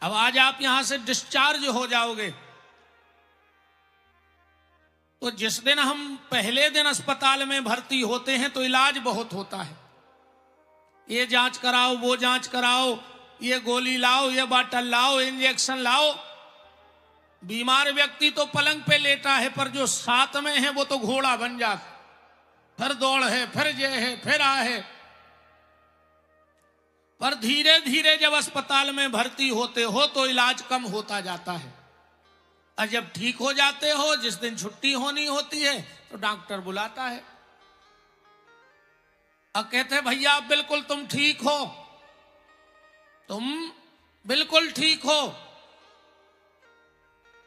अब आज आप यहां से डिस्चार्ज हो जाओगे, तो जिस दिन हम पहले दिन अस्पताल में भर्ती होते हैं तो इलाज बहुत होता है। ये जांच कराओ, वो जांच कराओ, ये गोली लाओ, ये बाटल लाओ, इंजेक्शन लाओ। बीमार व्यक्ति तो पलंग पे लेटा है, पर जो साथ में है वो तो घोड़ा बन जाता, फिर दौड़ है, फिर ये है, फिर आ है। पर धीरे धीरे जब अस्पताल में भर्ती होते हो तो इलाज कम होता जाता है, और जब ठीक हो जाते हो, जिस दिन छुट्टी होनी होती है तो डॉक्टर बुलाता है और कहते भैया बिल्कुल तुम ठीक हो, तुम बिल्कुल ठीक हो,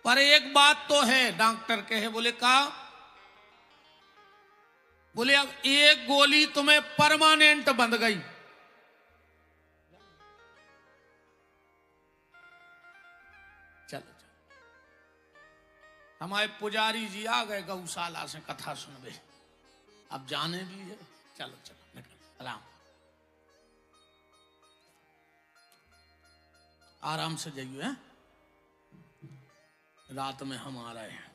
पर एक बात तो है। डॉक्टर कहे, बोले का? बोले अब एक गोली तुम्हें परमानेंट बंध गई। चलो हमारे पुजारी जी आ गए गौशाला से, कथा सुनबे, अब जाने दीजिए। चलो चलो निकल, आराम से जाइए, हैं? रात में हम आ रहे हैं।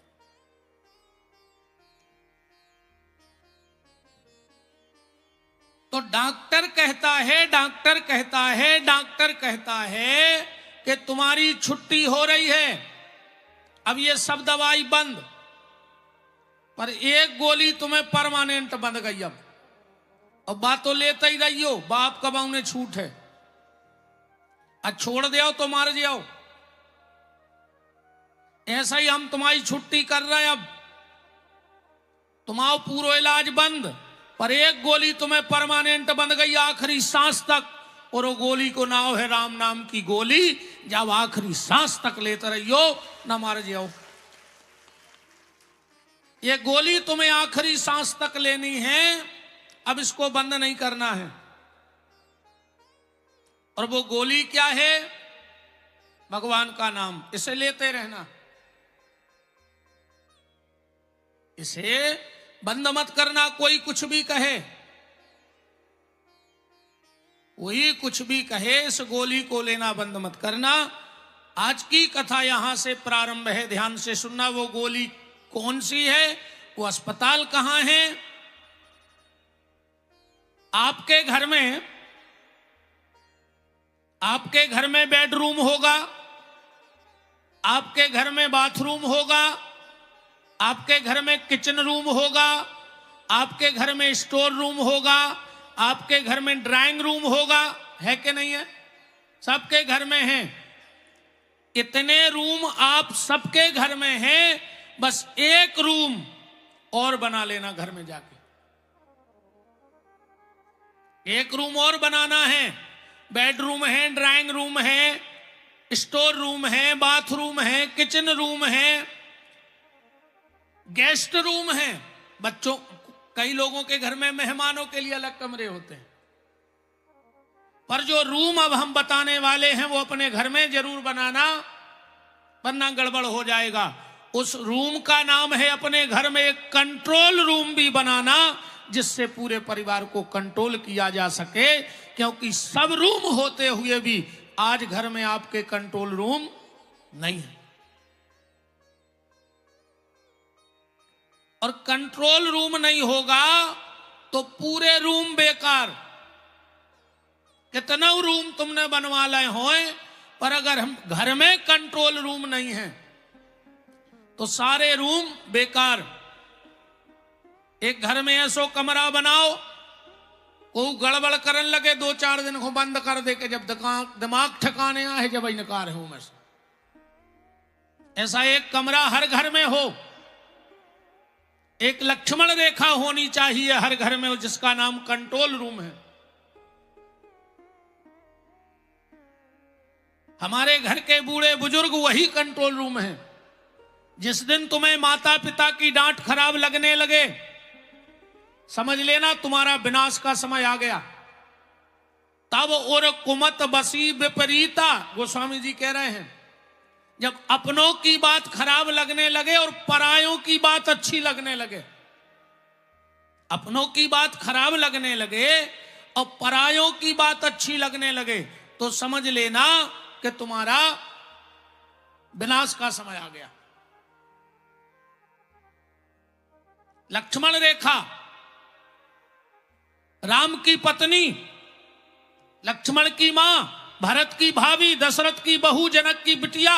तो डॉक्टर कहता है, डॉक्टर कहता है, डॉक्टर कहता है कि तुम्हारी छुट्टी हो रही है, अब ये सब दवाई बंद, पर एक गोली तुम्हें परमानेंट बंद गई। अब बात तो लेते ही रहियो, बाप कब उन्हें छूट है, आज छोड़ दो तो मार जाओ। ऐसा ही हम तुम्हारी छुट्टी कर रहे हैं, अब तुम्हारा पूरा इलाज बंद, पर एक गोली तुम्हें परमानेंट बंद गई आखिरी सांस तक, और वो गोली को नाम है राम नाम की गोली। जब आखिरी सांस तक लेते रहियो, ना मार जाओ। ये गोली तुम्हें आखिरी सांस तक लेनी है, अब इसको बंद नहीं करना है। और वो गोली क्या है? भगवान का नाम, इसे लेते रहना, इसे बंद मत करना। कोई कुछ भी कहे, कोई कुछ भी कहे, इस गोली को लेना बंद मत करना। आज की कथा यहां से प्रारंभ है, ध्यान से सुनना। वो गोली कौन सी है, वो अस्पताल कहां है? आपके घर में, आपके घर में बेडरूम होगा, आपके घर में बाथरूम होगा, आपके घर में किचन रूम होगा, आपके घर में स्टोर रूम होगा, आपके घर में ड्राइंग रूम होगा, है कि नहीं है? सबके घर में है। इतने रूम आप सबके घर में हैं, बस एक रूम और बना लेना घर में जाके। एक रूम और बनाना है। बेडरूम है, ड्राइंग रूम है, स्टोर रूम है, बाथरूम है, किचन रूम है, गेस्ट रूम है। बच्चों, कई लोगों के घर में मेहमानों के लिए अलग कमरे होते हैं, पर जो रूम अब हम बताने वाले हैं वो अपने घर में जरूर बनाना, वरना गड़बड़ हो जाएगा। उस रूम का नाम है अपने घर में एक कंट्रोल रूम भी बनाना, जिससे पूरे परिवार को कंट्रोल किया जा सके। क्योंकि सब रूम होते हुए भी आज घर में आपके कंट्रोल रूम नहीं है, और कंट्रोल रूम नहीं होगा तो पूरे रूम बेकार। कितना रूम तुमने बनवा लाए हो, पर अगर हम घर में कंट्रोल रूम नहीं है तो सारे रूम बेकार। एक घर में ऐसो कमरा बनाओ, कोई गड़बड़ करने लगे, 2-4 दिन को बंद कर दे के जब दिमाग ठिकाने आए, जब इनकार है में से। ऐसा एक कमरा हर घर में हो। एक लक्ष्मण रेखा होनी चाहिए हर घर में, जिसका नाम कंट्रोल रूम है। हमारे घर के बूढ़े बुजुर्ग वही कंट्रोल रूम है। जिस दिन तुम्हें माता पिता की डांट खराब लगने लगे, समझ लेना तुम्हारा विनाश का समय आ गया। तब और कुमत बसी विपरीता, गोस्वामी जी कह रहे हैं, जब अपनों की बात खराब लगने लगे और परायों की बात अच्छी लगने लगे, अपनों की बात खराब लगने लगे और परायों की बात अच्छी लगने लगे, तो समझ लेना कि तुम्हारा विनाश का समय आ गया। लक्ष्मण रेखा, राम की पत्नी, लक्ष्मण की मां, भरत की भाभी, दशरथ की बहू, जनक की बिटिया,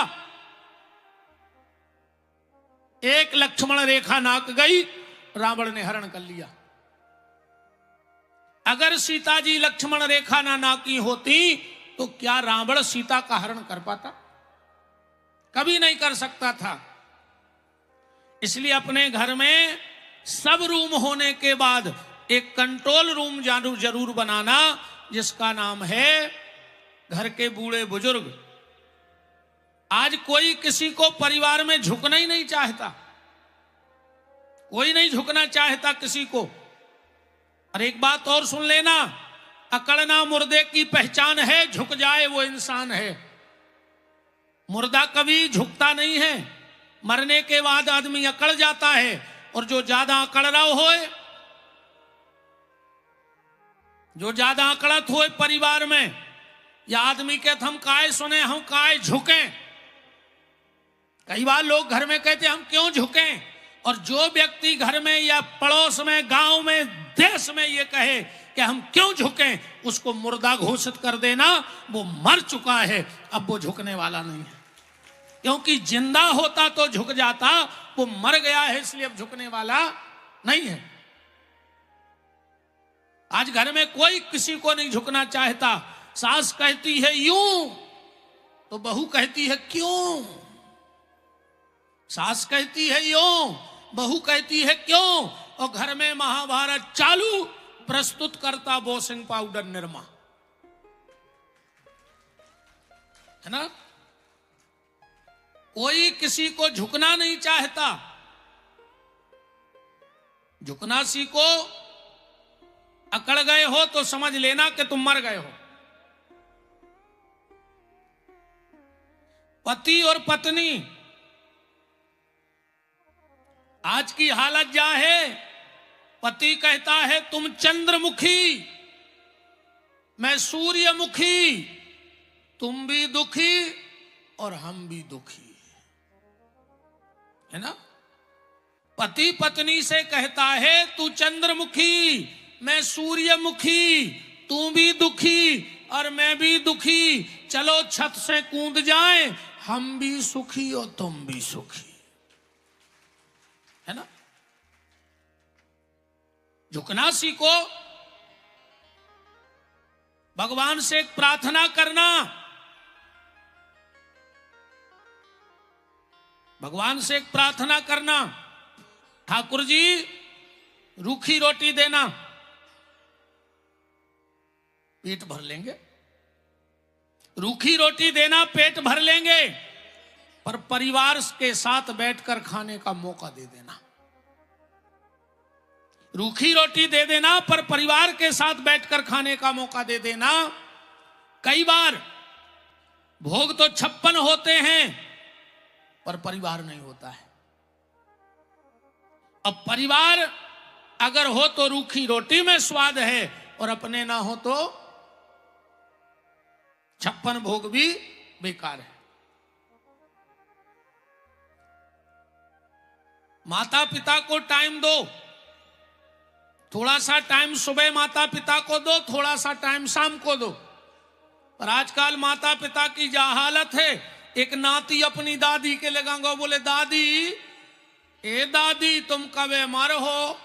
एक लक्ष्मण रेखा नाक गई, रावण ने हरण कर लिया। अगर सीता जी लक्ष्मण रेखा ना नाकी होती तो क्या रावण सीता का हरण कर पाता? कभी नहीं कर सकता था। इसलिए अपने घर में सब रूम होने के बाद एक कंट्रोल रूम जरूर बनाना, जिसका नाम है घर के बूढ़े बुजुर्ग। आज कोई किसी को परिवार में झुकना ही नहीं चाहता, कोई नहीं झुकना चाहता किसी को। और एक बात और सुन लेना, अकड़ना मुर्दे की पहचान है, झुक जाए वो इंसान है। मुर्दा कभी झुकता नहीं है, मरने के बाद आदमी अकड़ जाता है। और जो ज्यादा अकड़ रहा होए, जो ज्यादा अकड़त होए परिवार में, या आदमी कहते हम काय सुने, हम काय झुकें। कई बार लोग घर में कहते हम क्यों झुकें, और जो व्यक्ति घर में या पड़ोस में, गांव में, देश में ये कहे कि हम क्यों झुकें, उसको मुर्दा घोषित कर देना। वो मर चुका है, अब वो झुकने वाला नहीं है। क्योंकि जिंदा होता तो झुक जाता, वो मर गया है इसलिए अब झुकने वाला नहीं है। आज घर में कोई किसी को नहीं झुकना चाहता। सास कहती है यूं तो बहू कहती है क्यों, सास कहती है यूं, बहू कहती है क्यों। और घर में महाभारत चालू, प्रस्तुत करता वॉशिंग पाउडर निरमा, है ना। कोई किसी को झुकना नहीं चाहता। झुकना सीखो। अकड़ गए हो तो समझ लेना कि तुम मर गए हो। पति और पत्नी, आज की हालत क्या है, पति कहता है तुम चंद्रमुखी, मैं सूर्यमुखी, तुम भी दुखी और हम भी दुखी, है ना। पति पत्नी से कहता है तू चंद्रमुखी, मैं सूर्यमुखी, तू भी दुखी और मैं भी दुखी, चलो छत से कूद जाए, हम भी सुखी और तुम भी सुखी, है ना। झुकना सीखो। भगवान से एक प्रार्थना करना, भगवान से एक प्रार्थना करना, ठाकुर जी रूखी रोटी देना, पेट भर लेंगे। रूखी रोटी देना, पेट भर लेंगे, पर परिवार के साथ बैठकर खाने का मौका दे देना। रूखी रोटी दे देना, पर परिवार के साथ बैठकर खाने का मौका दे देना। कई बार भोग तो 56 होते हैं, पर परिवार नहीं होता है। अब परिवार अगर हो तो रूखी रोटी में स्वाद है, और अपने ना हो तो 56 भोग भी बेकार है। माता पिता को टाइम दो, थोड़ा सा टाइम सुबह माता पिता को दो, थोड़ा सा टाइम शाम को दो। पर आजकल माता पिता की जा हालत है, एक नाती अपनी दादी के लगांगा, बोले दादी, ए दादी तुम कबे मर हो।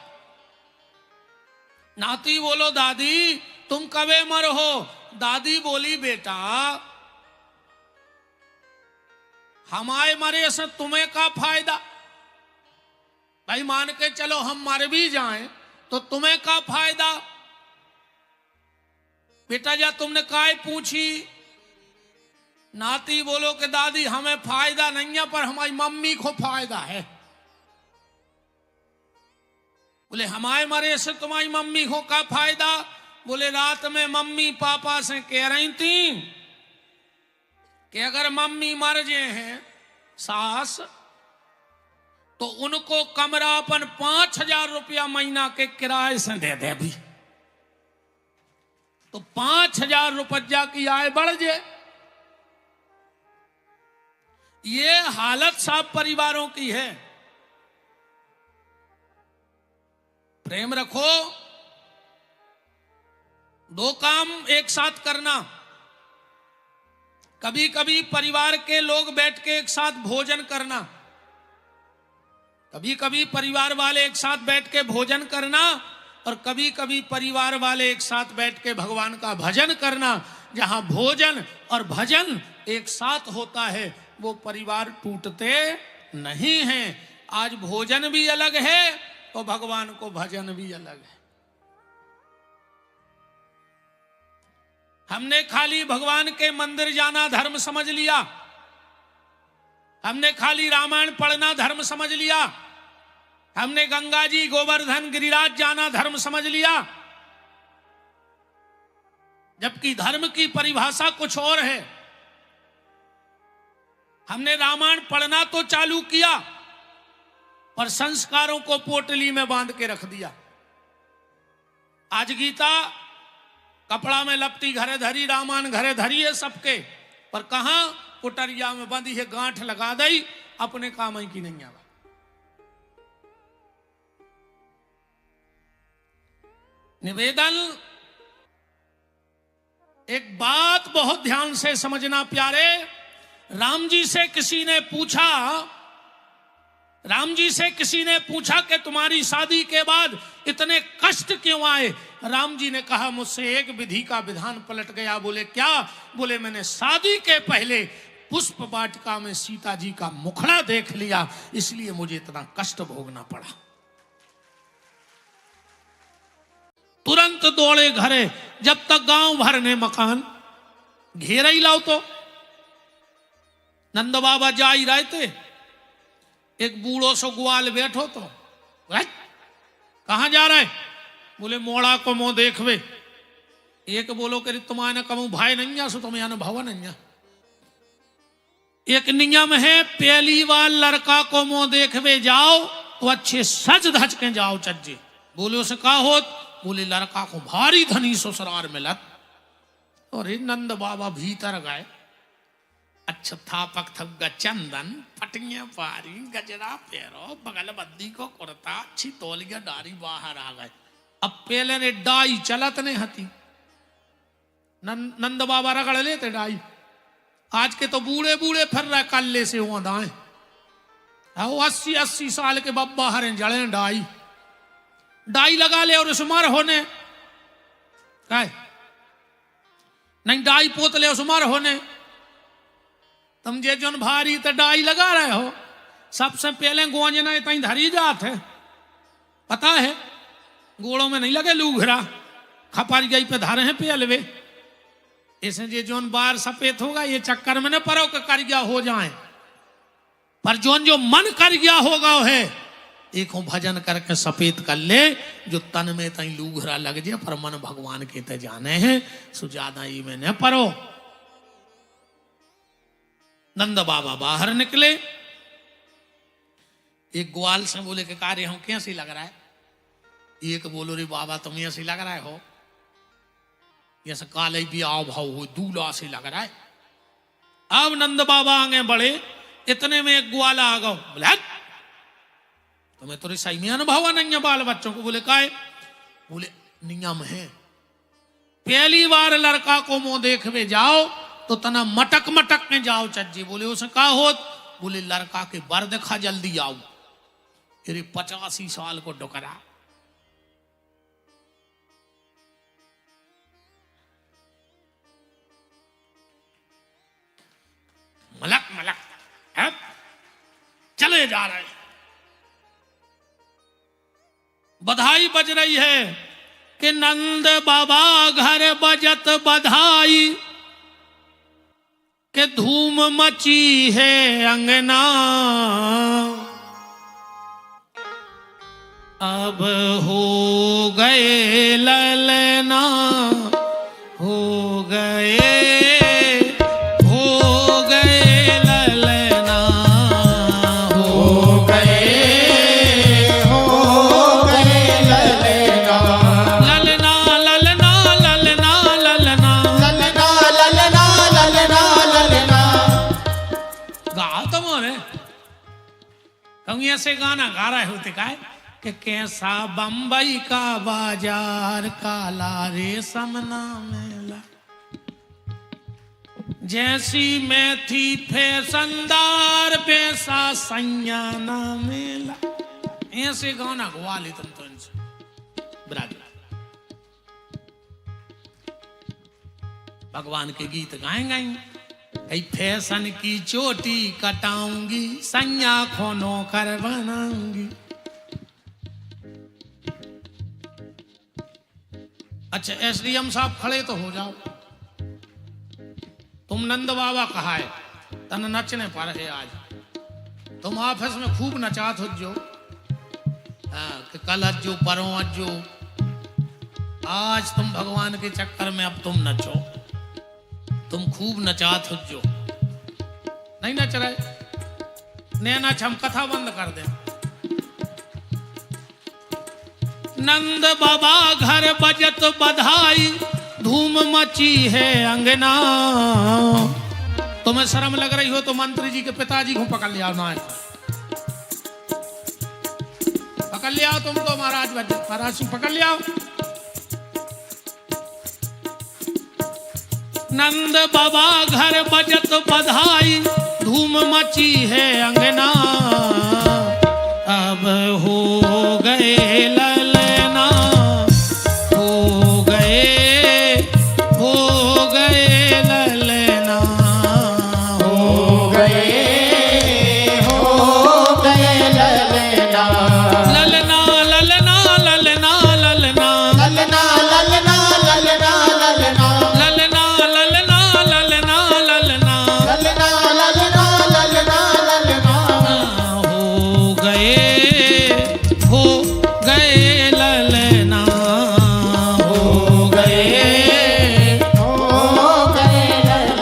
नाती बोलो दादी तुम कबे मर हो। दादी बोली बेटा हमारे मरे से तुम्हें का फायदा। भाई मान के चलो हम मर भी जाएं तो तुम्हें का फायदा। बेटा जा तुमने काय पूछी। नाती बोलो कि दादी हमें फायदा नहीं है, पर हमारी मम्मी को फायदा है। बोले हमारे मरे से तुम्हारी मम्मी को का फायदा। बोले रात में मम्मी पापा से कह रही थी कि अगर मम्मी मर गए हैं सास, तो उनको कमरा अपन 5,000 रुपया महीना के किराए से दे दे भी, तो 5,000 रुपया की आय बढ़ जाए। ये हालत सब परिवारों की है। प्रेम रखो, दो काम एक साथ करना। कभी कभी परिवार के लोग बैठ के एक साथ भोजन करना, कभी कभी परिवार वाले एक साथ बैठ के भोजन करना, और कभी कभी परिवार वाले एक साथ बैठ के भगवान का भजन करना। जहां भोजन और भजन एक साथ होता है वो परिवार टूटते नहीं हैं। आज भोजन भी अलग है और भगवान को भजन भी अलग है। हमने खाली भगवान के मंदिर जाना धर्म समझ लिया, हमने खाली रामायण पढ़ना धर्म समझ लिया, हमने गंगा जी गोवर्धन गिरिराज जाना धर्म समझ लिया, जबकि धर्म की परिभाषा कुछ और है। हमने रामायण पढ़ना तो चालू किया पर संस्कारों को पोटली में बांध के रख दिया। आज गीता कपड़ा में लपटी घरे धरी, रामायण घरे धरी है सबके, पर कहां कुटरिया में बंदी है, गांठ लगा दई, अपने काम की नहीं आवा। निवेदन, एक बात बहुत ध्यान से समझना प्यारे। राम जी से किसी ने पूछा कि तुम्हारी शादी के बाद इतने कष्ट क्यों आए? राम जी ने कहा मुझसे एक विधि का विधान पलट गया। बोले क्या? बोले मैंने शादी के पहले पुष्प वाटिका में सीता जी का मुखड़ा देख लिया, इसलिए मुझे इतना कष्ट भोगना पड़ा। तुरंत दौड़े घरे, जब तक गांव भर ने मकान घेरा ही लाओ तो नंद बाबा जा ही रहे थे। एक बूढ़ो सो ग्वाल बैठो तो कहां जा रहे? बोले मोड़ा को मुंह देखवे। एक बोलो कि तुम्हारे कमू भाई नहीं आ, सो तुम यहाँ भवा नहीं आ। एक नियम है, पहली बार लड़का को मुंह देखवे जाओ तो अच्छे सज धज के जाओ चज्जे। बोले उसे कहा होत? बोले लड़का को भारी धनी ससुराल मिलत। और नंद बाबा भीतर गए, अच्छा थापक थक चंदन पटिया पारी गजरा पैरो बगल बद्दी को कुर्ता अच्छी तौलिया डारी बाहर आ गए। अब पहले ने डाई चलत ने हती, नंद बाबा रगड़ लेते डाई। आज के तो बूढ़े बूढ़े फिर रहे कल्ले से हुआ दाएं। 80-80 साल के बब्बा हरे जड़े डाई लगा ले और उसमार होने काय नहीं, डाई पोत ले उसमार होने। तुम जे जोन भारी तो डाई लगा रहे हो, सबसे पहले गोंजना इतनी धरी जात है, पता है? गोड़ों में नहीं लगे लूघरा, खपारी गई पे धारे हैं पेलवे। ऐसे जे जोन बार सफेद होगा ये चक्कर में न परो कि कर गया हो जाए, पर जोन जो मन कर गया होगा है एक भजन करके सफेद कर ले, जो तन में तई लूघरा लग जाए पर मन भगवान के ते जाने हैं, सो ज्यादा ही में न परो। नंद बाबा बाहर निकले, एक ग्वाल से बोले कि कार्य हम कैसे लग रहा है? एक बोलो रे बाबा तुम ऐसे लग रहे हो, जैसे काले भी आओ भाव हो दूल्हा से लग रहा है। अब नंद बाबा आगे बढ़े, इतने में एक ग्वाला आ गया। बोले तुम्हें तो सही में अनुभव नहीं है बाल बच्चों को? बोले काय? बोले नियम है, पहली बार लड़का को मुंह देखवे जाओ तो तना मटक मटक में जाओ चज्जे। बोले उसे कहा होत? बोले लड़का के बर देखा जल्दी आओ। तेरे 85 साल को डोकरा। मलक मलक है? चले जा रहे, बधाई बज रही है कि नंद बाबा घर बजत बधाई, के धूम मची है अंगना। अब हो गए ललना, हो गए ललना, हो गए ललना, ललना ललना ललना ललना ललना ललना ललना ललना। गा तो हम ऐसे गाना गा रहे होते का है कि कैसा बम्बई का बाजार काला रेशम ना मेला, जैसी मैं थी फैशनदार वैसा सैया ना मेला। ऐसे गाना गवा ली तुम तो इनसे बिराज। भगवान के गीत गाएंगे कई फैशन की चोटी कटाऊंगी सैया खोनो कर बनाऊंगी। अच्छा एसडीएम साहब खड़े तो हो जाओ, तुम नंद बाबा कहा है तन नचने पर है आज, तुम ऑफिस में खूब नचात हो जो कि कल अज्जो परों अज्जो, आज तुम भगवान के चक्कर में अब तुम नचो, तुम खूब नचात हो जो। नहीं नच रहे नया नाच, हम कथा बंद कर दें। नंद बाबा घर बजत बधाई धूम मची है अंगना। तुम्हें शर्म लग रही हो तो मंत्री जी के पिताजी को पकड़ लिया ना, पकड़ लिया तुम तो महाराज पकड़ लिया। नंद बाबा घर बजत बधाई धूम मची है अंगना। अब हो गए ललना, हो गए ललना, हो गए ललना, ललना ललना ललना ललना, ललना ललना ललना ललना, ललना ललना ललना ललना, ललना ललना ललना ललना। हो गए ललना, हो गए ललना।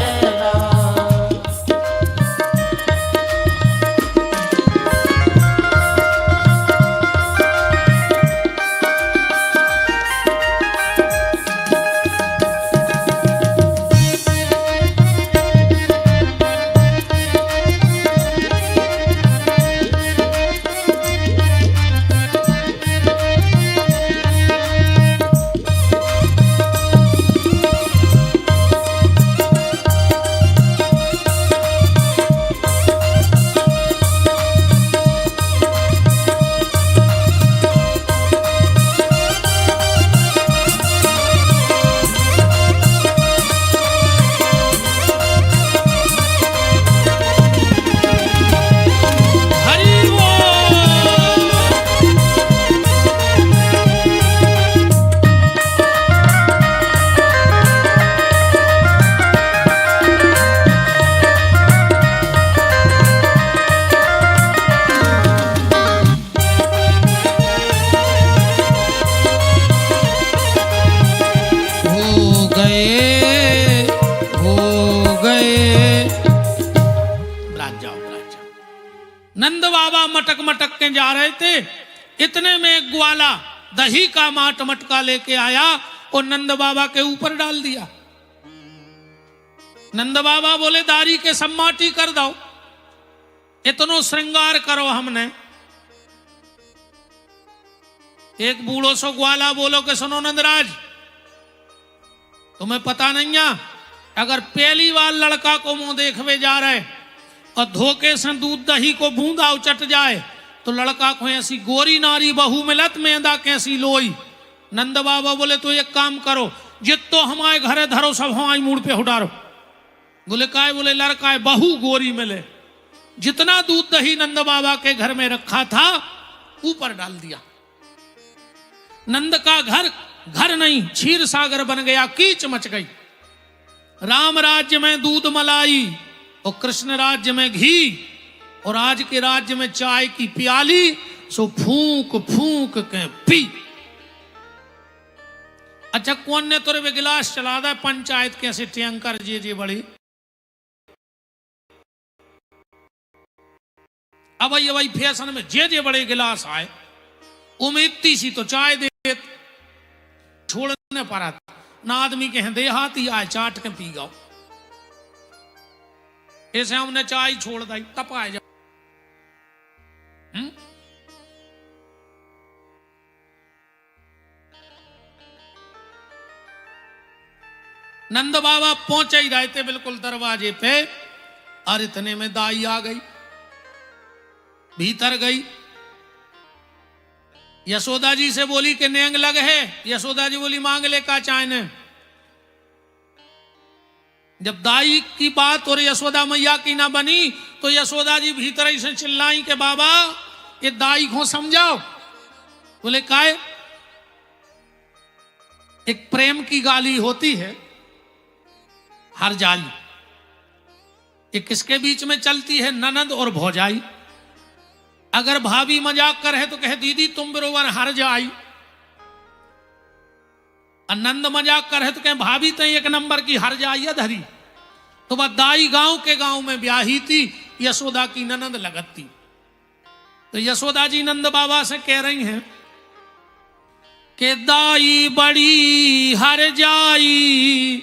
नंद बाबा मटक मटक के जा रहे थे, इतने में एक ग्वाला दही का माट मटका लेके आया और नंद बाबा के ऊपर डाल दिया। नंद बाबा बोले दारी के सम्माटी कर दो, इतनो श्रृंगार करो हमने। एक बूढ़ो सो ग्वाला बोलो कि सुनो नंदराज, तुम्हें पता नहीं है अगर पहली बार लड़का को मुंह देखवे जा रहे और धोखे से दूध दही को बूंदा उचट जाए तो लड़का को ऐसी गोरी नारी बहू मिलत मेंदा कैसी लोई। नंद बाबा बोले तो एक काम करो, जितो हमारे घरे धरो सब हमारी मूड पे उठारो। बोले काय? बोले लड़का है बहू गोरी मिले। जितना दूध दही नंद बाबा के घर में रखा था ऊपर डाल दिया। नंद का घर नहीं क्षीर सागर बन गया, कीच मच गई। राम राज्य में दूध मलाई और कृष्ण राज्य में घी और आज के राज्य में चाय की प्याली, सो फूंक फूंक के पी। अच्छा कौन ने तोरे वे गिलास चला दा पंचायत कैसे टैंकर जे बड़ी। अब भाई फैशन में जे बड़े गिलास आए उम्मीदती सी तो चाय दे छोड़ने पर आता ना आदमी के दे हाथ ही आए चाट के पी गाओ। ऐसे हमने चाय छोड़ दी तब आए जाओ। नंद बाबा पहुंचे ही रहे थे बिल्कुल दरवाजे पे, और इतने में दाई आ गई, भीतर गई। यशोदा जी से बोली कि नेंग लग है। यशोदा जी बोली मांग ले का चाहने। जब दाई की बात और यशोदा मैया की ना बनी तो यशोदा जी भीतर ही से चिल्लाई के बाबा ये दाई को समझाओ। बोले काहे? एक प्रेम की गाली होती है हर जाई, ये किसके बीच में चलती है? ननद और भौजाई। अगर भाभी मजाक कर है तो कहे दीदी तुम बरोबर हर जाई, नंद मजाक कर है तो कहे भाभी तो एक नंबर की हर जाई है धरी। तो वह दाई गांव के गांव में ब्याही थी, यशोदा की ननद लगती। तो यशोदा जी नंद बाबा से कह रही हैं कि दाई बड़ी हर जाई,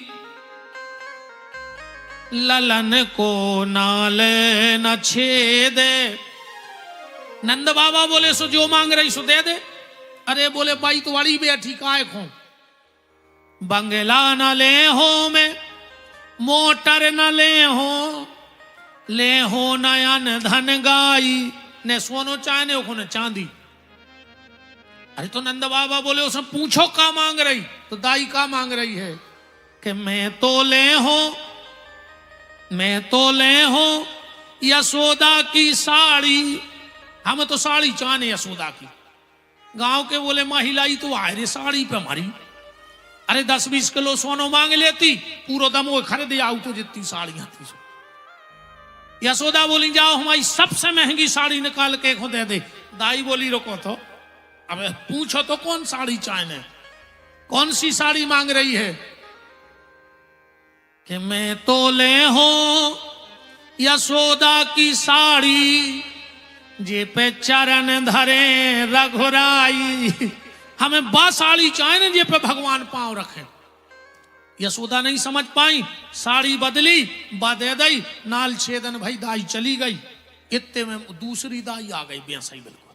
ललन को नाले न छेदे। नंद बाबा बोले सो जो मांग रही सो दे दे। अरे बोले भाई तो बड़ी बैठी काय खो, बंगला न ले हो में, मोटर न ले हो नयन धन गाई, ने सोनो चाहने हो न चांदी। अरे तो नंद बाबा बोले उसे पूछो का मांग रही। तो दाई का मांग रही है कि मैं तो ले हो यशोदा की साड़ी। हम तो साड़ी चाहने यशोदा की। गांव के बोले महिलाई तो आए रे साड़ी पे हमारी। अरे 10-20 किलो सोनो मांग लेती, पूरा दम वो खरीद आऊ तो जितनी साड़ियां थी। यशोदा बोली जाओ हमारी सबसे महंगी साड़ी निकाल के को दे दे। दाई बोली रुको तो, अब पूछो तो कौन साड़ी चाहने, कौन सी साड़ी मांग रही है? कि मैं तो ले हो यशोदा की साड़ी, जे पे चरण धरे रघुराई। हमें बा साड़ी चाहे जे पे भगवान पांव रखे। यशोदा नहीं समझ पाई, साड़ी बदली, बदे दई, नाल छेदन भाई दाई चली गई। इतने में दूसरी दाई आ गई बेसई बिल्कुल।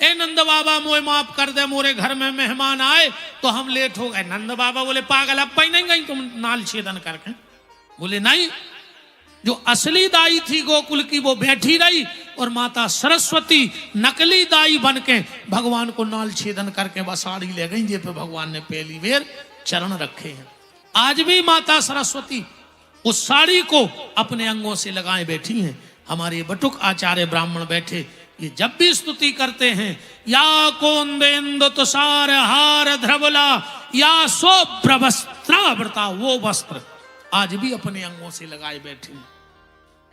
ए नंद बाबा मोए माफ कर दे, मोरे घर में मेहमान आए तो हम लेट हो गए। नंद बाबा बोले पागल अब पाई नहीं गई तुम नाल छेदन करके? बोले नहीं, जो असली दाई थी गोकुल की वो बैठी रही, और माता सरस्वती नकली दाई बन के भगवान को नाल छेदन करके बस साड़ी ले गई, जे पे भगवान ने पहली बेर चरण रखे हैं। आज भी माता सरस्वती उस साड़ी को अपने अंगों से लगाए बैठी हैं। हमारे बटुक आचार्य ब्राह्मण बैठे, ये जब भी स्तुति करते हैं, या कोंदेन्दु तुषार हार ध्रवला, या शोभ्र वस्त्रावृता, वो वस्त्र आज भी अपने अंगों से लगाए बैठे हैं।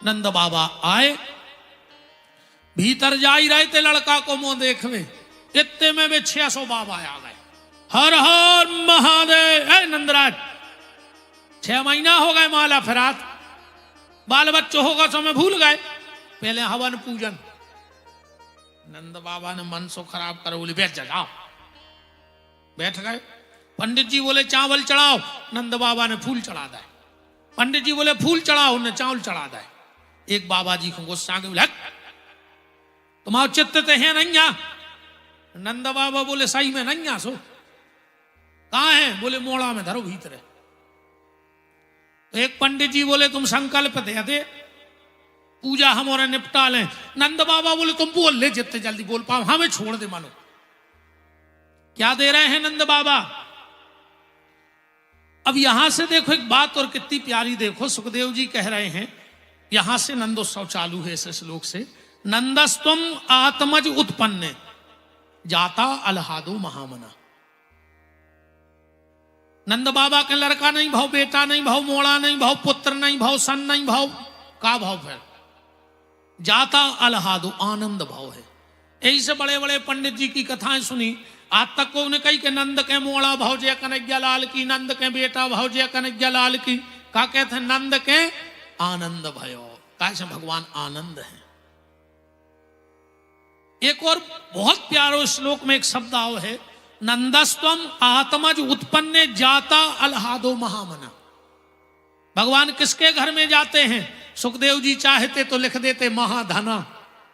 नंद बाबा आए, भीतर जा ही रहे थे, लड़का को मुंह देखवे, इतने में वे 600 बाबा आ गए। हर हर महादेव। ए नंदराज 6 महीना हो गए माला फिरात, बाल बच्चों होगा तो हमें भूल गए। पहले हवन पूजन। नंद बाबा ने मन सो खराब कर बोले बैठ जाओ। बैठ गए। पंडित जी बोले चावल चढ़ाओ, नंद बाबा ने फूल चढ़ा दिए। पंडित जी बोले फूल चढ़ाओ, उन्हें चावल चढ़ा दिए। एक बाबा जी को गुस्सा आ गया, बोले तुम्हारा चित्त तो है नहीं। नंद बाबा बोले सही में नहीं सो कहाँ है? बोले मोड़ा में धरो भीतर। तो एक पंडित जी बोले तुम संकल्प दे दे, पूजा हमारा निपटा लें। नंद बाबा बोले तुम बोल ले जितने जल्दी बोल पाओ, हमें छोड़ दे। मानो क्या दे रहे हैं नंद बाबा? अब यहां से देखो एक बात और कितनी प्यारी, देखो सुखदेव जी कह रहे हैं, यहां से नंदोत्सव चालू है इस श्लोक से। नंदस्तुम आत्मज उत्पन्न जाता अलहादो महामना। नंद बाबा के लड़का नहीं भाव, बेटा नहीं भाव, मोड़ा नहीं भाव, पुत्र नहीं भाव, सन नहीं भाव, का भाव है? जाता अलहादो, आनंद भाव है। यही से बड़े बड़े पंडित जी की कथाएं सुनी, आज तक को उन्हें कही कि नंद के मोड़ा भाव जय कन्हैया लाल की, नंद के बेटा भाव जय कन्हैया लाल की। का कहते हैं? नंद के आनंद भयो, कैसे भगवान आनंद है। एक और बहुत प्यारो श्लोक में एक शब्द आओ है, नंदस्त्वम आत्मज उत्पन्न जाता अलहादो महामना। भगवान किसके घर में जाते हैं? सुखदेव जी चाहते तो लिख देते महाधना,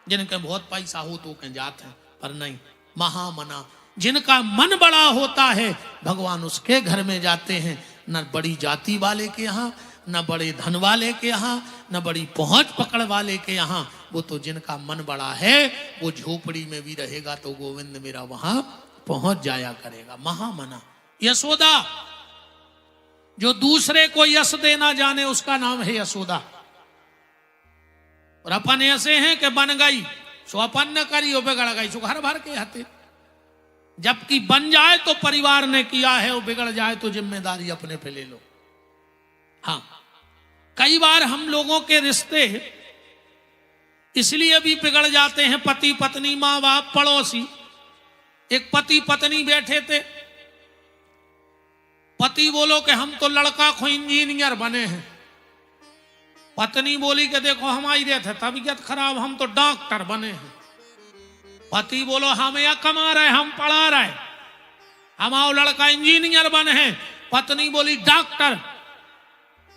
जिनके बहुत पैसा हो तो कहीं जाते हैं, पर नहीं, महामना, जिनका मन बड़ा होता है भगवान उसके घर में जाते हैं। न बड़ी जाति वाले के यहाँ, न बड़े धन वाले के यहाँ, न बड़ी पहुंच पकड़ वाले के यहाँ। वो तो जिनका मन बड़ा है वो झोपड़ी में भी रहेगा तो गोविंद मेरा वहां पहुंच जाया करेगा। महामना यशोदा, जो दूसरे को यश देना जाने उसका नाम है यशोदा। और अपन ऐसे हैं कि बन गई सो अपन न करी हो, बिगड़ गई सो घर भर के हते। जबकि बन जाए तो परिवार ने किया है, और बिगड़ जाए तो जिम्मेदारी अपने पे ले लो। हाँ, कई बार हम लोगों के रिश्ते इसलिए भी बिगड़ जाते हैं, पति पत्नी, माँ बाप, पड़ोसी। एक पति पत्नी बैठे थे, पति बोलो कि हम तो लड़का को इंजीनियर बने हैं, पत्नी बोली कि देखो हमारी रहते तबीयत खराब, हम तो डॉक्टर बने हैं। पति बोलो हम या कमा रहे, हम पढ़ा रहे, हमारा लड़का इंजीनियर बने हैं। पत्नी बोली डॉक्टर,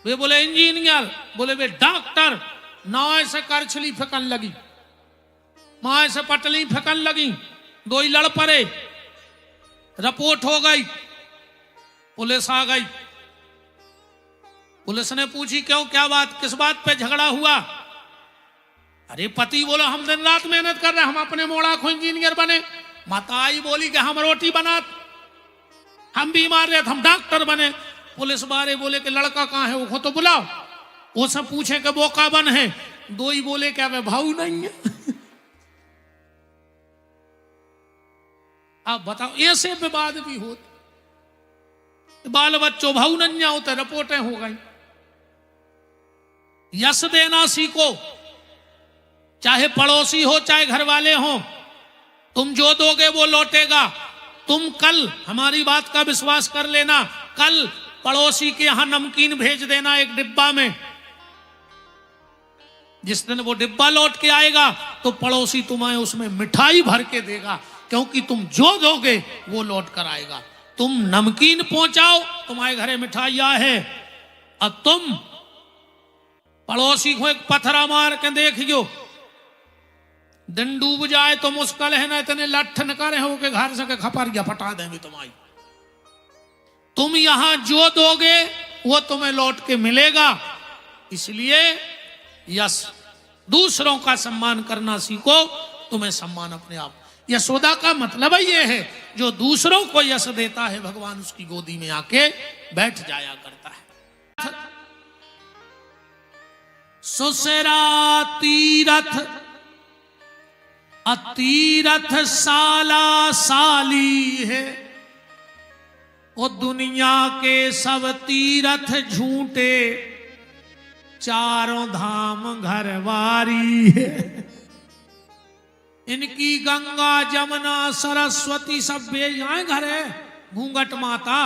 वे बोले इंजीनियर, बोले वे डॉक्टर। नाव से करछली फेंकन लगी, माँ से पटली फेंकन लगी, दो ही लड़ पड़े, रिपोर्ट हो गई, पुलिस आ गई। पुलिस ने पूछी क्यों, क्या बात, किस बात पे झगड़ा हुआ? अरे पति बोलो हम दिन रात मेहनत कर रहे, हम अपने मोड़ा को इंजीनियर बने। माताई बोली कि हम रोटी बना, हम बीमार रहे, हम डॉक्टर बने। पुलिस वाले बोले कि लड़का कहाँ है, वो तो बुलाओ। वो सब पूछे कि वो का बन है, दो ही बोले क्या वे भाऊ नहीं है। आप बताओ, ऐसे विवाद भी होते, बाल बच्चों भाऊ नन्या होते, रिपोर्टें हो गई। यश देना सीखो, चाहे पड़ोसी हो चाहे घर वाले हो। तुम जो दोगे वो लौटेगा। तुम कल हमारी बात का विश्वास कर लेना, कल पड़ोसी के यहां नमकीन भेज देना एक डिब्बा में। जिस दिन वो डिब्बा लौट के आएगा तो पड़ोसी तुम्हें उसमें मिठाई भर के देगा, क्योंकि तुम जो दोगे वो लौट कर आएगा। तुम नमकीन पहुंचाओ, तुम्हारे घरे मिठाइयां है, और तुम पड़ोसी को एक पथरा मार के देखियो, दिन डूब जाए तो मुश्किल है ना, इतने लठ न करे हो के घर से खपरिया फटा देंगे तुम्हारी। तुम यहां जो दोगे वो तुम्हें लौट के मिलेगा। इसलिए यश, दूसरों का सम्मान करना सीखो, तुम्हें सम्मान अपने आप। यशोदा का मतलब ये है, जो दूसरों को यश देता है भगवान उसकी गोदी में आके बैठ जाया करता है। सुसरा तीरथ अतीरथ साला साली है, वो दुनिया के सब तीरथ झूठे, चारों धाम घरवारी है। इनकी गंगा जमुना सरस्वती सब यहाँ घर है। घूंघट माता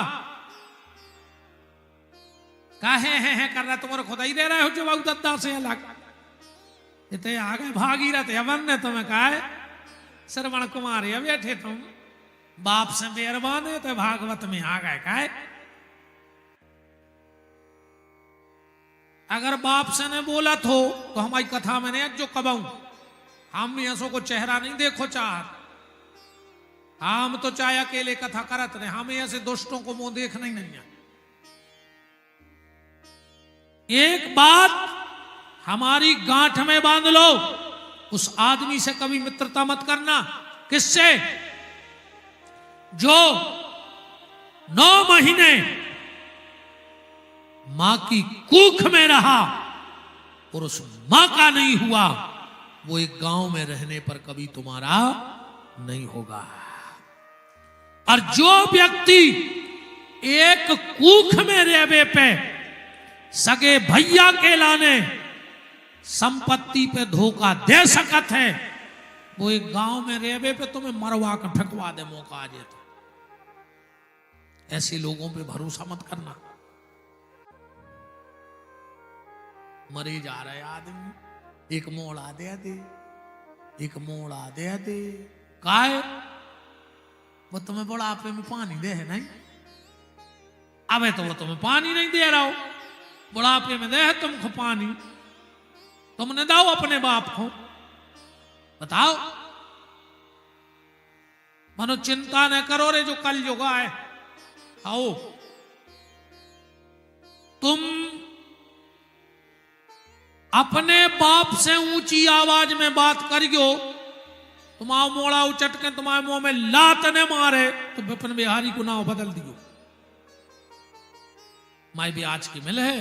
काहे है कर रहा, तुम्हारे खुदा ही दे रहे हो जो बाबू दत्ता से अलग इतने आगे भागीरथ यवन ने तुम्हें कहा है श्रवण कुमार ये बैठे तुम बाप से मेहरबान है तो भागवत में आ गए का। अगर बाप से ने बोला तो हमारी कथा में नहीं जो कबाऊ, हम ऐसो को चेहरा नहीं देखो चाह, हम तो चाहे अकेले कथा करत रहे, हम ऐसे दुष्टों को मुंह देखना ही नहीं है। एक बात हमारी गांठ में बांध लो, उस आदमी से कभी मित्रता मत करना। किससे? जो 9 महीने मां की कूख में रहा और उस मां का नहीं हुआ, वो एक गांव में रहने पर कभी तुम्हारा नहीं होगा। और जो व्यक्ति एक कूख में रहने पे सगे भैया के लाने संपत्ति पे धोखा दे सकत है, वो एक गांव में रहने पे तुम्हें मरवा कर फेंकवा दे मौका आ जाए तो। ऐसे लोगों पे भरोसा मत करना। मरे जा रहे आदमी, एक मोड़ा दे दे, एक मोड़ा दे दे, काहे वो तुम्हें बुढ़ापे में पानी दे है नहीं? अबे तो वो तुम्हें पानी नहीं दे रहा हो, बुढ़ापे में दे है तुमको पानी, तुमने दो अपने बाप को। बताओ, मनो चिंता न करो रे जो कल युग आए। आओ तुम अपने बाप से ऊंची आवाज में बात करियो, तुम्हारा मोड़ा उचट के तुम्हारे मुंह में लात ने मारे तो विपिन बिहारी को नाव बदल दियो। माई भी आज की मिल है।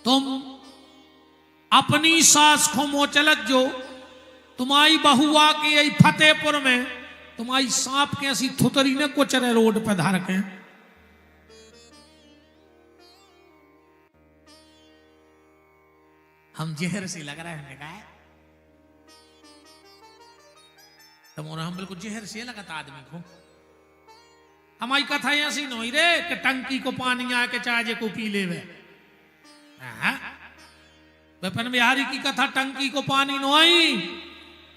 तुम अपनी सास को मोचलत जो तुम्हारी बहुआ की यही फतेहपुर में तुम्हारी सांप के ऐसी थुतरी ने कुचरे रोड पे धार के। हम जहर से लग रहा है क्या? तुम्हारा हम बिल्कुल जहर से लगता आदमी को। हमारी कथा ऐसी नहीं रे कि टंकी को पानी आके चाहे को पी ले वे। विपिन बिहारी की कथा टंकी को पानी नहीं,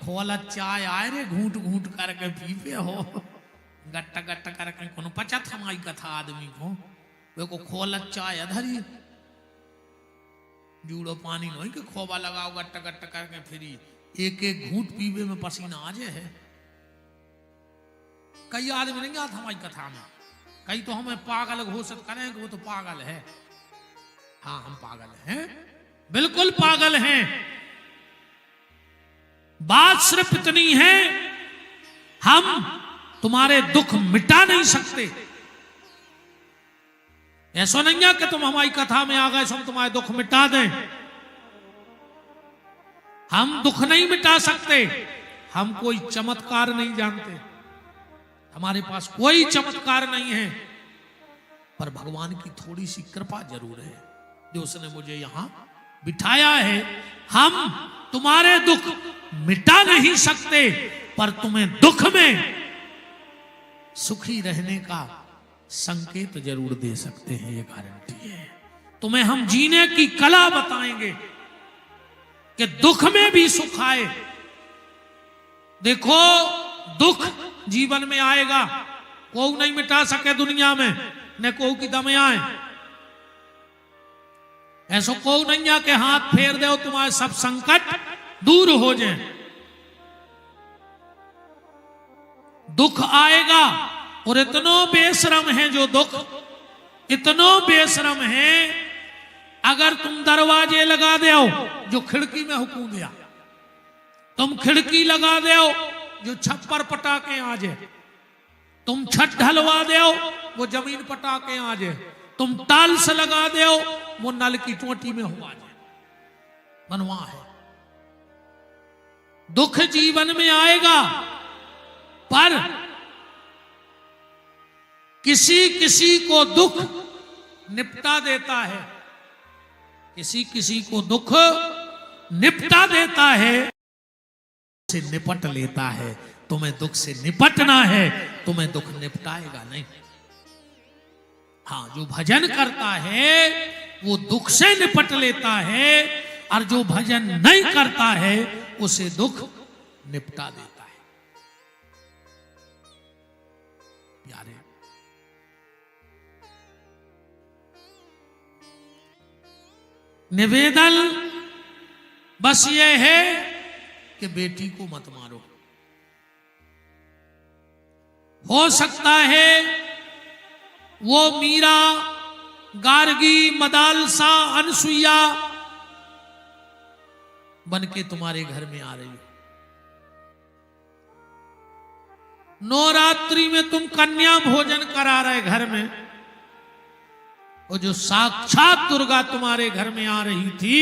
खोला चाय आए रे घूट घूट करके पीपे हो, गट्ट गट्ट करके कोनो पचत हमारी कथा आदमी को। वे को खोला चाय अधरी जूड़ो पानी नहीं कि खोबा लगाओ गट्ट गट्ट करके फिरी एक एक घूट पीवे में पसीना आ जाए है। कई आदमी नहीं आता हमारी कथा में, कई तो हमें पागल घोषित करें कि वो तो पागल है। हाँ हम पागल हैं, बिल्कुल पागल हैं। बात सिर्फ इतनी है, हम तुम्हारे दुख मिटा नहीं सकते। ऐसा नहीं है कि तुम हमारी कथा में आ गए तो हम तुम्हारे दुख मिटा दें। हम दुख नहीं मिटा सकते, हम कोई चमत्कार नहीं जानते, हमारे पास कोई चमत्कार नहीं है, पर भगवान की थोड़ी सी कृपा जरूर है जो उसने मुझे यहां बिठाया है। हम तुम्हारे दुख मिटा नहीं सकते, पर तुम्हें दुख में सुखी रहने का संकेत जरूर दे सकते हैं, ये गारंटी है। तुम्हें हम जीने की कला बताएंगे कि दुख में भी सुख आए। देखो दुख जीवन में आएगा, कोई नहीं मिटा सके दुनिया में, न कोई की दम आए। ऐसा कोई नहीं है कि हाथ फेर दो तुम्हारे सब संकट दूर हो जाए। दुख आएगा और इतना बेशरम है जो दुख, इतना बेशरम है। अगर तुम दरवाजे लगा दो जो खिड़की में हुकूम दिया, तुम खिड़की लगा दो जो छप्पर पटाके आ जाए, तुम छत ढलवा दो वो जमीन पटाके आ जाए, तुम टाइल्स लगा दो वो नल की टोटी में हुआ जाए, बनवा है। दुख जीवन में आएगा, पर किसी किसी को दुख निपटा देता है, किसी किसी को दुख निपटा देता है, से निपट लेता है। तुम्हें दुख से निपटना है, तुम्हें दुख निपटाएगा नहीं। हाँ, जो भजन करता है वो दुख से निपट लेता है, और जो भजन नहीं करता है उसे दुख निपटा देता है। प्यारे, निवेदन बस ये है कि बेटी को मत मारो। हो सकता है वो मीरा, गार्गी, मदालसा, अनसुईया बन के तुम्हारे घर में आ रही हो। नवरात्रि में तुम कन्या भोजन करा रहे घर में, और जो साक्षात दुर्गा तुम्हारे घर में आ रही थी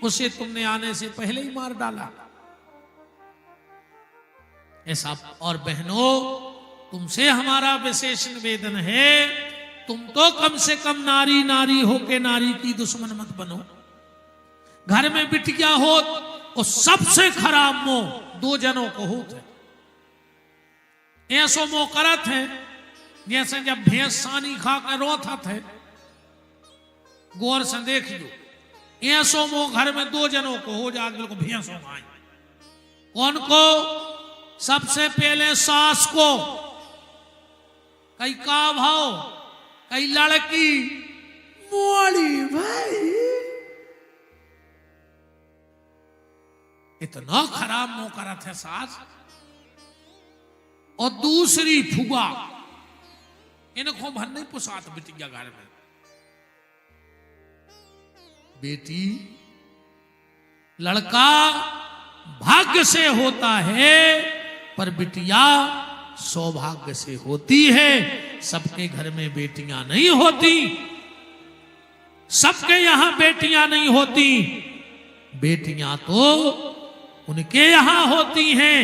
उसे तुमने आने से पहले ही मार डाला। ऐसा, और बहनों तुमसे हमारा विशेष निवेदन है, तुम तो कम से कम नारी नारी होके नारी की दुश्मन मत बनो। घर में बिटिया हो और सबसे खराब मोह दो जनों को होता है। ऐसो मोह करत है जैसे जब भैंस सानी खा कर रोता थे। गौर से देख लो, ऐसो मोह घर में दो जनों को हो जाए, बिल्कुल भैंसों खाए। कौन को? सबसे पहले सास को। कई का भाव, कई लड़की मोड़ी भाई, इतना खराब मोह करत है सास। और दूसरी फुआ, इनको भर नहीं पुसात बिटिया घर में। बेटी लड़का भाग्य से होता है, पर बिटिया सौभाग्य से होती है। सबके घर में बेटियां नहीं होती, सबके यहां बेटियां नहीं होती। बेटियां तो उनके यहां होती हैं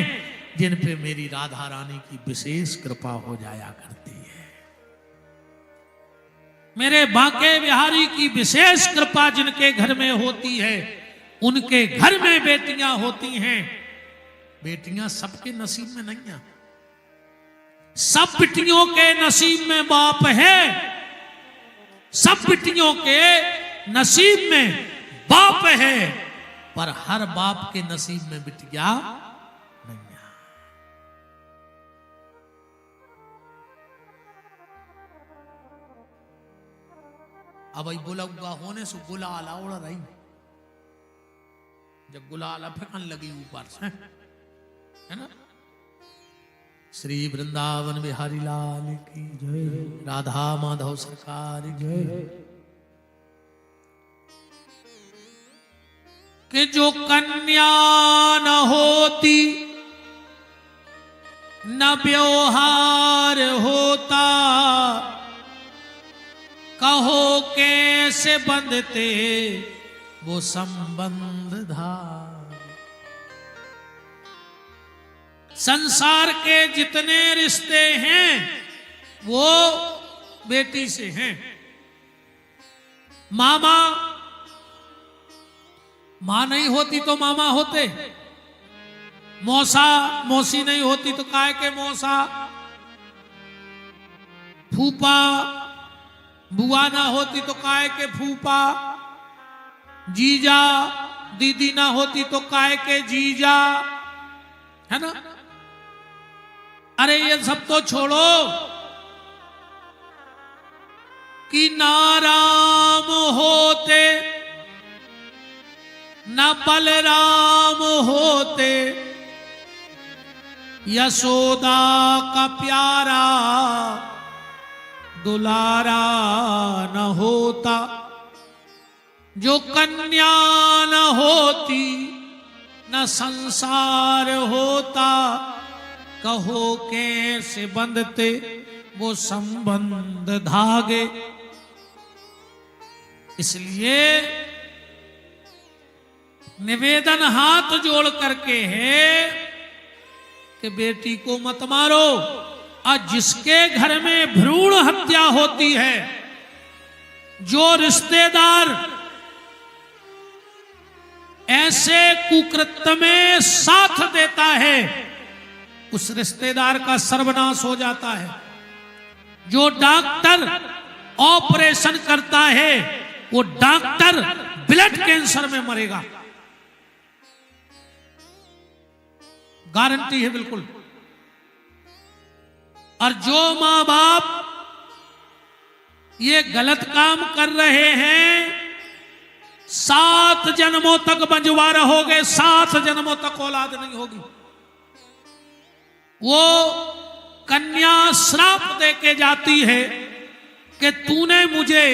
जिन पे मेरी राधा रानी की विशेष कृपा हो जाया करती है। मेरे बांके बिहारी की विशेष कृपा जिनके घर में होती है, उनके घर में बेटियां होती हैं। बेटियां सबके नसीब में नहीं है। सब बिटियों के नसीब में बाप है, सब बिटियों के नसीब में बाप है, पर हर बाप के नसीब में बिटिया नहीं है। अब आई बोला हुआ होने से गुलाला उड़ रही, जब गुलाला फेंकने लगी ऊपर से, है ना। श्री वृंदावन बिहारी लाल की जय, राधा माधव सरकार की जय। कि जो कन्या न होती न व्यवहार होता, कहो कैसे बंधते वो संबंध धार। संसार के जितने रिश्ते हैं वो बेटी से हैं। मामा, मां नहीं होती तो मामा होते, मौसा मौसी नहीं होती तो काय के मौसा, फूफा बुआ ना होती तो काय के फूफा, जीजा दीदी ना होती तो काय के जीजा, है ना। अरे ये सब तो छोड़ो कि नाराम होते न बलराम होते, यशोदा का प्यारा दुलारा न होता। जो कन्या न होती न संसार होता, कहो कैसे बंधते वो संबंध धागे। इसलिए निवेदन हाथ जोड़ करके है कि बेटी को मत मारो। और जिसके घर में भ्रूण हत्या होती है, जो रिश्तेदार ऐसे कुकृत्य में साथ देता है, उस रिश्तेदार का सर्वनाश हो जाता है। जो डॉक्टर ऑपरेशन करता है, वो डॉक्टर ब्लड कैंसर में मरेगा, गारंटी है बिल्कुल। और जो मां बाप ये गलत काम कर रहे हैं, 7 जन्मों तक बंजवा रहोगे, 7 जन्मों तक औलाद नहीं होगी। वो कन्या श्राप दे के जाती है कि तूने मुझे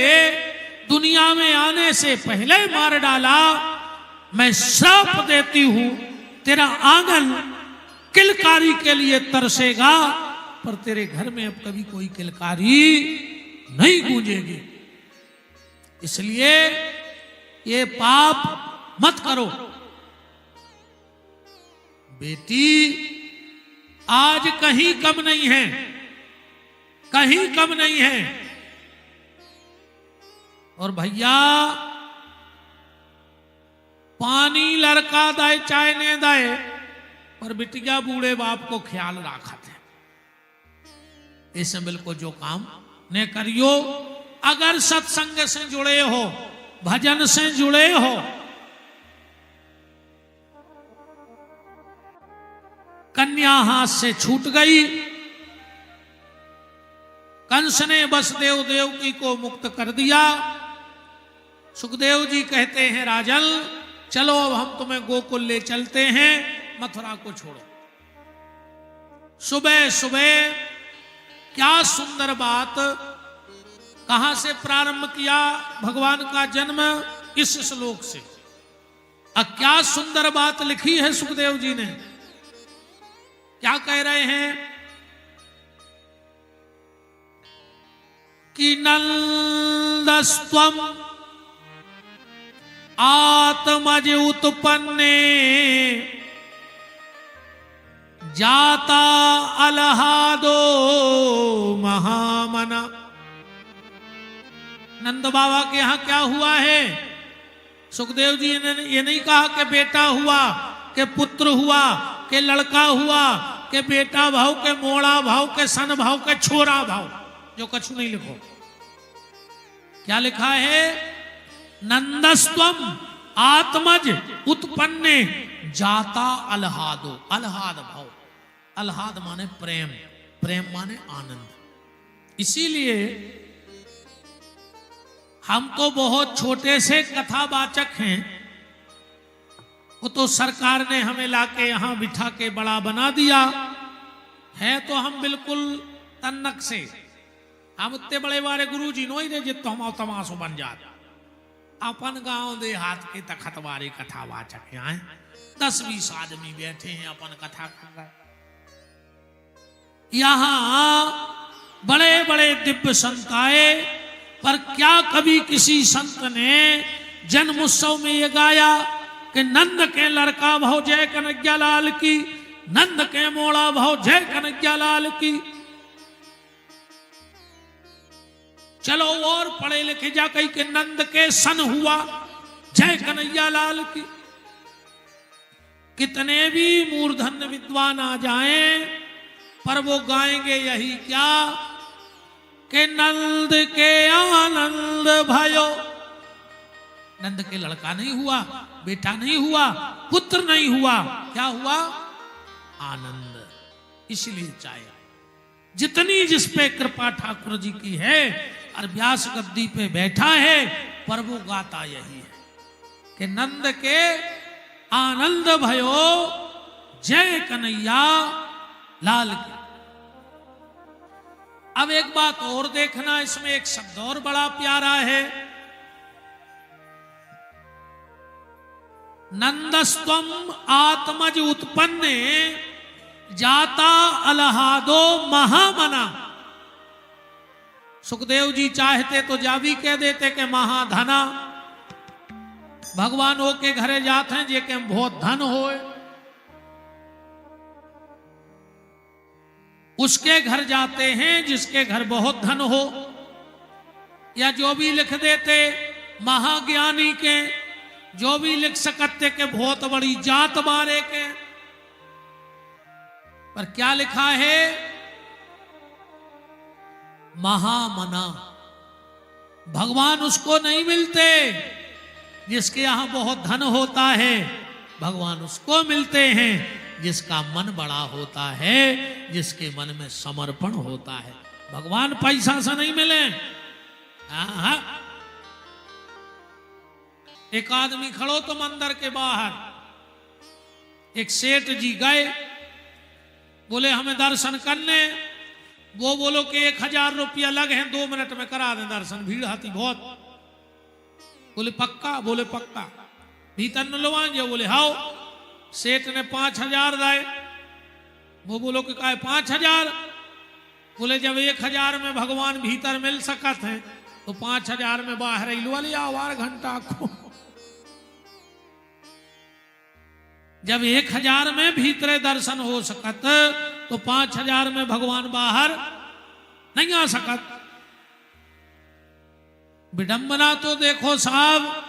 दुनिया में आने से पहले मार डाला, मैं श्राप देती हूं, तेरा आंगन किलकारी के लिए तरसेगा, पर तेरे घर में अब कभी कोई किलकारी नहीं गूंजेगी। इसलिए ये पाप मत करो। बेटी आज कहीं कम नहीं है, कहीं कम नहीं है। और भैया पानी लड़का दाए चाय ने दाए, पर बिटिया बूढ़े बाप को ख्याल रखा थे। इस मिल को जो काम ने करियो, अगर सत्संग से जुड़े हो, भजन से जुड़े हो, कन्या हाथ से छूट गई। कंस ने वसुदेव देवकी को मुक्त कर दिया। सुखदेव जी कहते हैं, राजन चलो अब हम तुम्हें गोकुल ले चलते हैं, मथुरा को छोड़ो। सुबह सुबह क्या सुंदर बात, कहां से प्रारंभ किया भगवान का जन्म, इस श्लोक से। अब क्या सुंदर बात लिखी है सुखदेव जी ने। क्या कह रहे हैं कि नंदस्त्वम आत्मज उत्पन्ने जाता अलहादो महामना। नंद बाबा के यहां क्या हुआ है? सुखदेव जी ने ये नहीं कहा कि बेटा हुआ, कि पुत्र हुआ, कि लड़का हुआ, कि बेटा भाव, के मोड़ा भाव, के सन भाव, के छोरा भाव, जो कछु नहीं लिखो। क्या लिखा है? नंदस्त्वम आत्मज उत्पन्ने जाता अलहादो। अलहाद भाव, अलहाद माने प्रेम, प्रेम माने आनंद। इसीलिए हम तो बहुत छोटे से कथावाचक हैं, वो तो सरकार ने हमें लाके यहां बिठा के बड़ा बना दिया है, तो हम बिल्कुल तन्नक से, हम इतने बड़े बड़े गुरु जी नो ही रहे जितो हम तमाशो बन जाते। अपन गांव देहात के तखत बारे कथावाचक हैं, 10-20 आदमी बैठे हैं, अपन कथा कर रहे। यहां बड़े बड़े दिव्य संत आए, पर क्या कभी किसी संत ने जन्म उत्सव में ये गाया कि नंद के लड़का भाव जय कन्हैया लाल की, नंद के मोड़ा भाव जय कन्हैया लाल की। चलो और पढ़े लिखे जा कही के नंद के सन हुआ जय कन्हैया लाल की। कितने भी मूर्धन्य विद्वान आ जाएं, पर वो गाएंगे यही क्या कि नंद के आनंद भयो। नंद के लड़का नहीं हुआ, बेटा नहीं हुआ, पुत्र नहीं हुआ, क्या हुआ? आनंद। इसलिए चाहे जितनी जिस पे कृपा ठाकुर जी की है और व्यास गद्दी पे बैठा है, पर वो गाता यही है कि नंद के आनंद भयो जय कन्हैया लाल की। अब एक बात और देखना, इसमें एक शब्द और बड़ा प्यारा है। नंदस्त्वम आत्मज उत्पन्ने जाता अलहादो महामना। सुखदेव जी चाहते तो जावी कह देते कि महाधना। भगवान हो के घरे जाते हैं जे के बहुत धन होए, उसके घर जाते हैं जिसके घर बहुत धन हो, या जो भी लिख देते महाज्ञानी के, जो भी लिख सकते के बहुत बड़ी जात बारे के। पर क्या लिखा है? महामना। भगवान उसको नहीं मिलते जिसके यहां बहुत धन होता है, भगवान उसको मिलते हैं जिसका मन बड़ा होता है, जिसके मन में समर्पण होता है। भगवान पैसा से नहीं मिले। एक आदमी खड़ो तो मंदिर के बाहर, एक सेठ जी गए, बोले हमें दर्शन करने। वो बोलो कि 1000 रुपया लगे हैं, 2 मिनट में करा दें दर्शन, भीड़ आती बहुत। बोले पक्का? बोले पक्का। भीतर न लवाएंगे? बोले हाओ। सेठ ने 5000 दाए। वो बोलो कि का 5000? बोले जब 1000 में भगवान भीतर मिल सकत है तो 5000 में बाहर वाली आवार घंटा को। जब 1000 में भीतरे दर्शन हो सकत तो 5000 में भगवान बाहर नहीं आ सकत। विडंबना तो देखो साहब,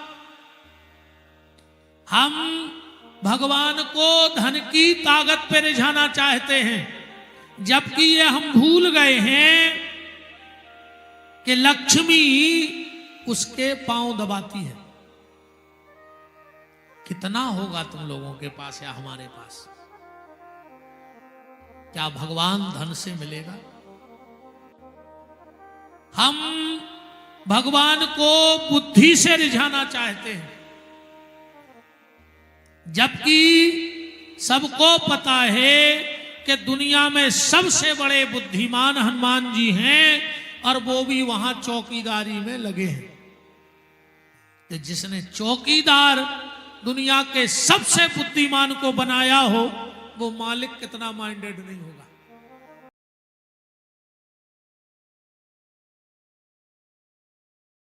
हम भगवान को धन की ताकत पे रिझाना चाहते हैं, जबकि ये हम भूल गए हैं कि लक्ष्मी उसके पांव दबाती है। कितना होगा तुम लोगों के पास या हमारे पास? क्या भगवान धन से मिलेगा? हम भगवान को बुद्धि से रिझाना चाहते हैं, जबकि सबको पता है कि दुनिया में सबसे बड़े बुद्धिमान हनुमान जी हैं, और वो भी वहां चौकीदारी में लगे हैं। तो जिसने चौकीदार दुनिया के सबसे बुद्धिमान को बनाया हो, वो मालिक कितना माइंडेड नहीं होगा।